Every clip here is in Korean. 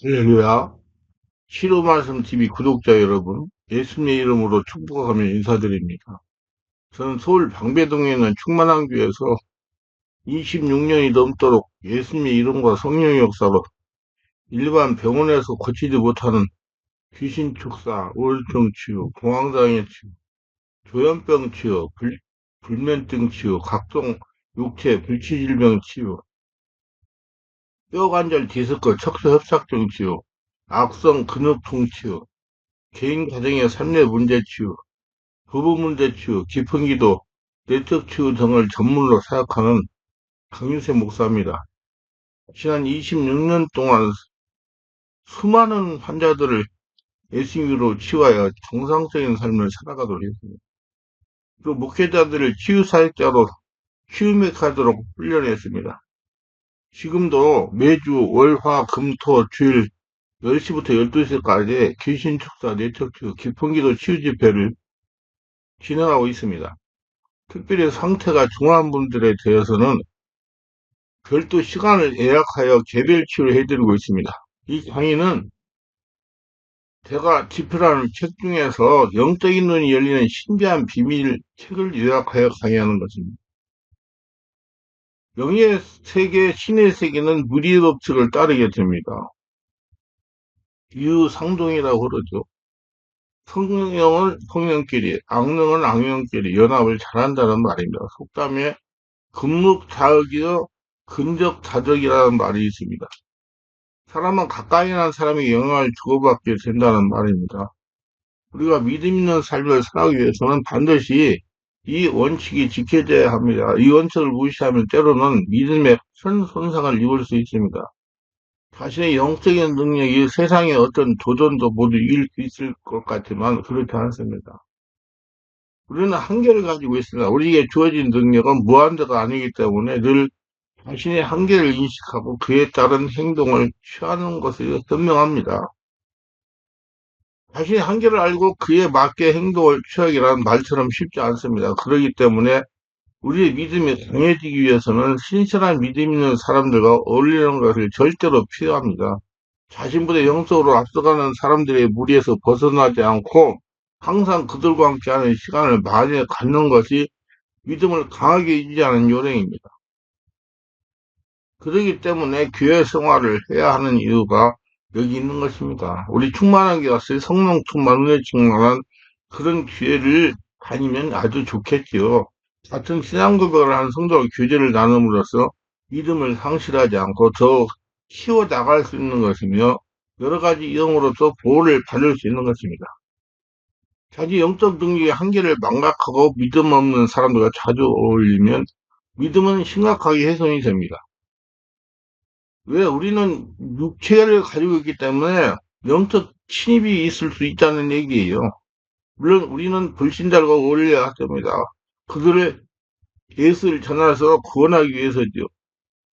할렐루야. 시로 말씀 TV 구독자 여러분, 예수님의 이름으로 축복하며 인사드립니다. 저는 서울 방배동에 있는 충만한교에서 26년이 넘도록 예수님의 이름과 성령의 역사로 일반 병원에서 고치지 못하는 귀신 축사, 우울증 치유, 공황장애 치유, 조현병 치유, 불면증 치유, 각종 육체 불치질병 치유, 뼈관절 디스크, 척수 협착증 치유, 악성 근육통 치유, 개인 가정의 삶의 문제 치유, 부부 문제 치유, 깊은 기도, 내적 치유 등을 전문으로 사역하는 강유세 목사입니다. 지난 26년 동안 수많은 환자들을 예수님으로 치유하여 정상적인 삶을 살아가도록 했습니다. 그 목회자들을 치유 사역자로 치유맥하도록 훈련했습니다. 지금도 매주 월, 화, 금, 토, 주일 10시부터 12시까지 귀신 축사, 내적 치유, 깊은 기도 치유 집회를 진행하고 있습니다. 특별히 상태가 중한 분들에 대해서는 별도 시간을 예약하여 개별 치료를 해드리고 있습니다. 이 강의는 제가 집필하는 책 중에서 영적인 눈이 열리는 신비한 비밀 책을 요약하여 강의하는 것입니다. 영의 세계, 신의 세계는 무리 법칙을 따르게 됩니다. 유상동이라고 그러죠. 성령은 성령끼리, 악령은 악령끼리 연합을 잘한다는 말입니다. 속담에 금묵자적이여 근적자적이라는 말이 있습니다. 사람은 가까이 난 사람에게 영향을 주고받게 된다는 말입니다. 우리가 믿음 있는 삶을 살아가기 위해서는 반드시 이 원칙이 지켜져야 합니다. 이 원칙을 무시하면 때로는 믿음에 큰 손상을 입을 수 있습니다. 자신의 영적인 능력이 세상의 어떤 도전도 모두 이길 수 있을 것 같지만 그렇지 않습니다. 우리는 한계를 가지고 있습니다. 우리에게 주어진 능력은 무한대가 아니기 때문에 늘 자신의 한계를 인식하고 그에 따른 행동을 취하는 것이 현명합니다. 자신의 한계를 알고 그에 맞게 행동을 취하기란 말처럼 쉽지 않습니다. 그렇기 때문에 우리의 믿음이 강해지기 위해서는 신실한 믿음 있는 사람들과 어울리는 것을 절대로 피합니다. 자신보다 영적으로 앞서가는 사람들의 무리에서 벗어나지 않고 항상 그들과 함께하는 시간을 많이 갖는 것이 믿음을 강하게 유지하는 요령입니다. 그렇기 때문에 교회 생활을 해야 하는 이유가 여기 있는 것입니다. 우리 충만한 교회, 성령 충만, 은혜 충만한 그런 교회를 다니면 아주 좋겠지요. 같은 신앙 고백을 하는 성도와 교제를 나눔으로써 믿음을 상실하지 않고 더 키워 나갈 수 있는 것이며 여러 가지 영으로서 보호를 받을 수 있는 것입니다. 자기 영적 능력의 한계를 망각하고 믿음 없는 사람들과 자주 어울리면 믿음은 심각하게 훼손이 됩니다. 왜 우리는 육체를 가지고 있기 때문에 영적 침입이 있을 수 있다는 얘기예요. 물론 우리는 불신자들과 어울려야 합니다. 그들의 예수를 전해서 구원하기 위해서죠.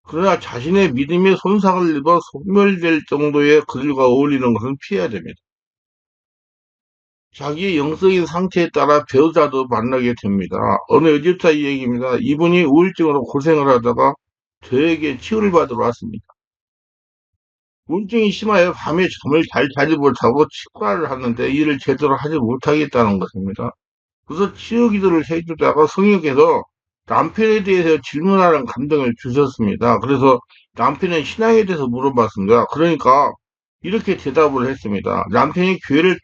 그러나 자신의 믿음에 손상을 입어 소멸될 정도의 그들과 어울리는 것은 피해야 됩니다. 자기의 영적인 상태에 따라 배우자도 만나게 됩니다. 어느 여집사 이 얘기입니다. 이분이 우울증으로 고생을 하다가 저에게 치유를 받으러 왔습니다. 우울증이 심하여 밤에 잠을 잘 자지 못하고 치과를 하는데 일을 제대로 하지 못하겠다는 것입니다. 그래서 치유 기도를 해주다가 성령께서 남편에 대해서 질문하는 감동을 주셨습니다. 그래서 남편의 신앙에 대해서 물어봤습니다. 그러니까 이렇게 대답을 했습니다. 남편이 교회를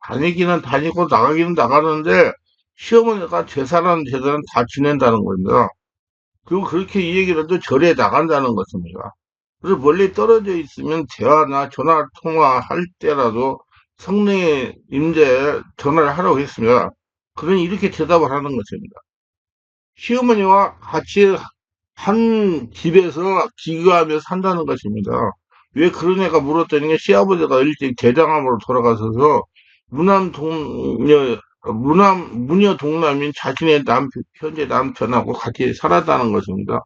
다니기는 다니고 나가기는 나가는데 시어머니가 제사라는 제사는 다 지낸다는 겁니다. 그리고 그렇게 이 얘기를 해도 절에 나간다는 것입니다. 그래서 멀리 떨어져 있으면 대화나 전화 통화할 때라도 성령의 임재에 전화를 하라고 했습니다. 그러니 이렇게 대답을 하는 것입니다. 시어머니와 같이 한 집에서 기거하며 산다는 것입니다. 왜 그런 애가 물었더니 시아버지가 일찍 대장암으로 돌아가셔서 무녀 동남인 자신의 현재 남편하고 같이 살았다는 것입니다.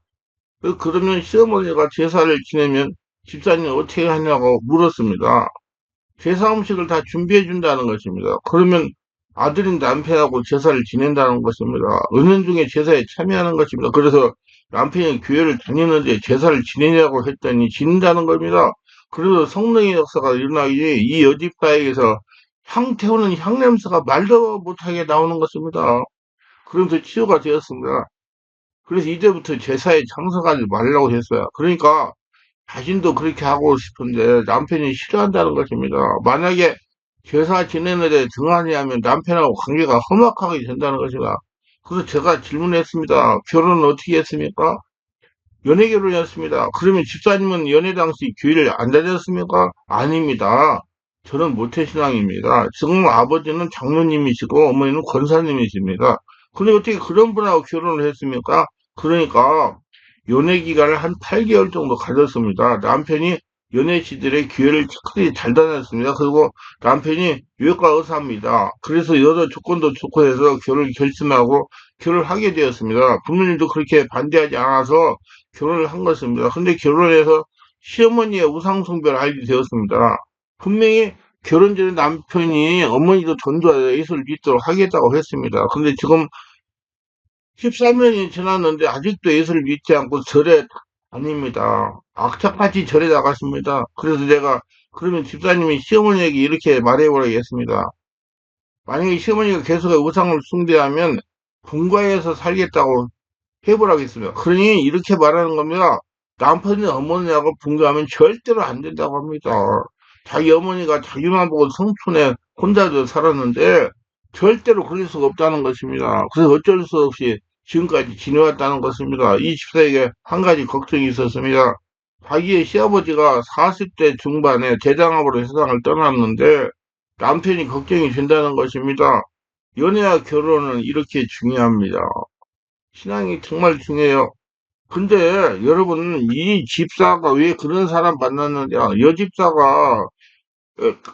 그러면 시어머니가 제사를 지내면 집사님 어떻게 하냐고 물었습니다. 제사 음식을 다 준비해 준다는 것입니다. 그러면 아들인 남편하고 제사를 지낸다는 것입니다. 은연중에 제사에 참여하는 것입니다. 그래서 남편이 교회를 다니는데 제사를 지내냐고 했더니 지낸다는 겁니다. 그래서 성령의 역사가 일어나기 이 여집사에게서 향 태우는 향냄새가 말도 못하게 나오는 것입니다. 그러면서 치유가 되었습니다. 그래서 이제부터 제사에 참석하지 말라고 했어요. 그러니까 자신도 그렇게 하고 싶은데 남편이 싫어한다는 것입니다. 만약에 제사 지내는 데 등한히 하면 남편하고 관계가 험악하게 된다는 것이다. 그래서 제가 질문했습니다. 결혼은 어떻게 했습니까? 연애 결혼이었습니다. 그러면 집사님은 연애 당시 교회를 안 다녔습니까? 아닙니다. 저는 모태신앙입니다. 지금 아버지는 장로님이시고 어머니는 권사님이십니다. 근데 어떻게 그런 분하고 결혼을 했습니까? 그러니까 연애 기간을 한 8개월 정도 가졌습니다. 남편이 연애 시절에 교회를 크게 잘 다녔습니다. 그리고 남편이 외과 의사입니다. 그래서 여러 조건도 좋고 해서 결혼을 결심하고 결혼을 하게 되었습니다. 부모님도 그렇게 반대하지 않아서 결혼을 한 것입니다. 근데 결혼해서 시어머니의 우상숭배를 알게 되었습니다. 분명히 결혼 전에 남편이 어머니도 전도하여 예수를 믿도록 하겠다고 했습니다. 근데 지금 13년이 지났는데 아직도 예수를 믿지 않고 절에 다닙니다. 악착같이 절에 나갔습니다. 그래서 제가 그러면 집사님이 시어머니에게 이렇게 말해보라겠습니다. 만약에 시어머니가 계속 우상을 숭배하면 분가해서 살겠다고 해보라겠습니다. 그러니 이렇게 말하는 겁니다. 남편이 어머니하고 분가하면 절대로 안 된다고 합니다. 자기 어머니가 자기만 보고 성촌에 혼자서 살았는데 절대로 그럴 수가 없다는 것입니다. 그래서 어쩔 수 없이 지금까지 지내왔다는 것입니다. 이 집사에게 한 가지 걱정이 있었습니다. 자기의 시아버지가 40대 중반에 대장암으로 세상을 떠났는데 남편이 걱정이 된다는 것입니다. 연애와 결혼은 이렇게 중요합니다. 신앙이 정말 중요해요. 근데 여러분 이 집사가 왜 그런 사람 만났느냐? 여집사가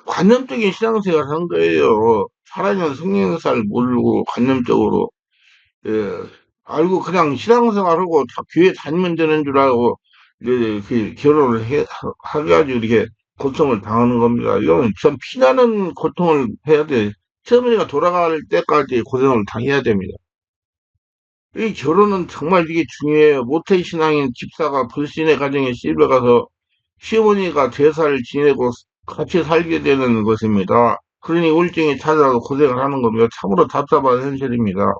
관념적인 신앙생활을 한 거예요. 살아있는 성령 역사를 모르고 관념적으로 예, 알고 그냥 신앙생활하고 다 교회 다니면 되는 줄 알고 그 결혼을 해가지고 이렇게 고통을 당하는 겁니다. 이건 참 피나는 고통을 해야 돼. 시어머니가 돌아갈 때까지 고생을 당해야 됩니다. 이 결혼은 정말 이게 중요해요. 모태신앙인 집사가 불신의 가정에 시집가서 시어머니가 제사를 지내고 같이 살게 되는 것입니다. 그러니 우울증이 찾아와서 고생을 하는 겁니다. 참으로 답답한 현실입니다.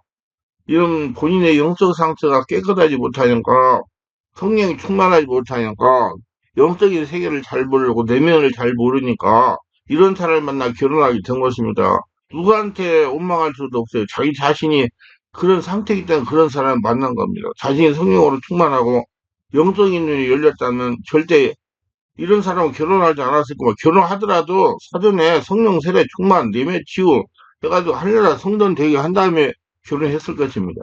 이런 본인의 영적 상처가 깨끗하지 못하니까 성령이 충만하지 못하니까 영적인 세계를 잘 모르고 내면을 잘 모르니까 이런 사람을 만나 결혼하게 된 것입니다. 누구한테 원망할 수도 없어요. 자기 자신이 그런 상태이기 때문에 그런 사람을 만난 겁니다. 자신이 성령으로 충만하고 영적인 눈이 열렸다면 절대 이런 사람은 결혼하지 않았을 거고 결혼하더라도 사전에 성령 세례 충만 내면 치유 해가지고 하늘나라 성전 되게 한 다음에 결혼했을 것입니다.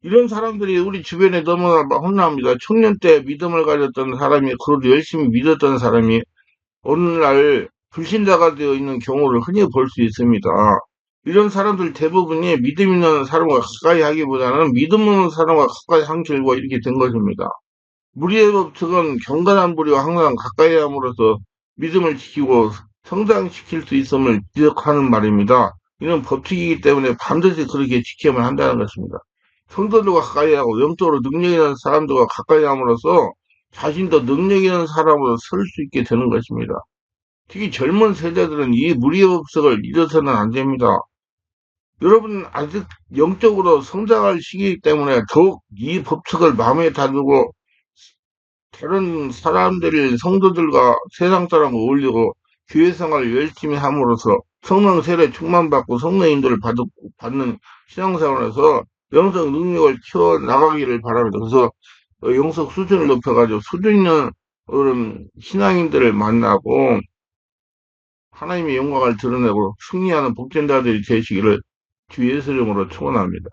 이런 사람들이 우리 주변에 너무나 막 혼납니다. 청년 때 믿음을 가졌던 사람이 그래도 열심히 믿었던 사람이 어느 날 불신자가 되어 있는 경우를 흔히 볼 수 있습니다. 이런 사람들 대부분이 믿음 있는 사람과 가까이 하기보다는 믿음 없는 사람과 가까이 한 결과 이렇게 된 것입니다. 무리의 법칙은 경건한 무리와 항상 가까이 함으로써 믿음을 지키고 성장시킬 수 있음을 지적하는 말입니다. 이는 법칙이기 때문에 반드시 그렇게 지켜야만 한다는 것입니다. 성도들과 가까이 하고 영적으로 능력 있는 사람들과 가까이 함으로써 자신도 능력 있는 사람으로 설 수 있게 되는 것입니다. 특히 젊은 세대들은 이 무리의 법칙을 잊어서는 안 됩니다. 여러분 아직 영적으로 성장할 시기이기 때문에 더욱 이 법칙을 마음에 다루고 다른 사람들이 성도들과 세상 사람과 어울리고 교회 생활을 열심히 함으로써 성령 세례 충만받고 성령 인도를 받는 신앙생활에서 영적 능력을 키워 나가기를 바랍니다. 그래서 영적 수준을 높여가지고 수준 있는 그런 신앙인들을 만나고 하나님의 영광을 드러내고 승리하는 복전자들이 되시기를 주 예수 이름으로 축원합니다.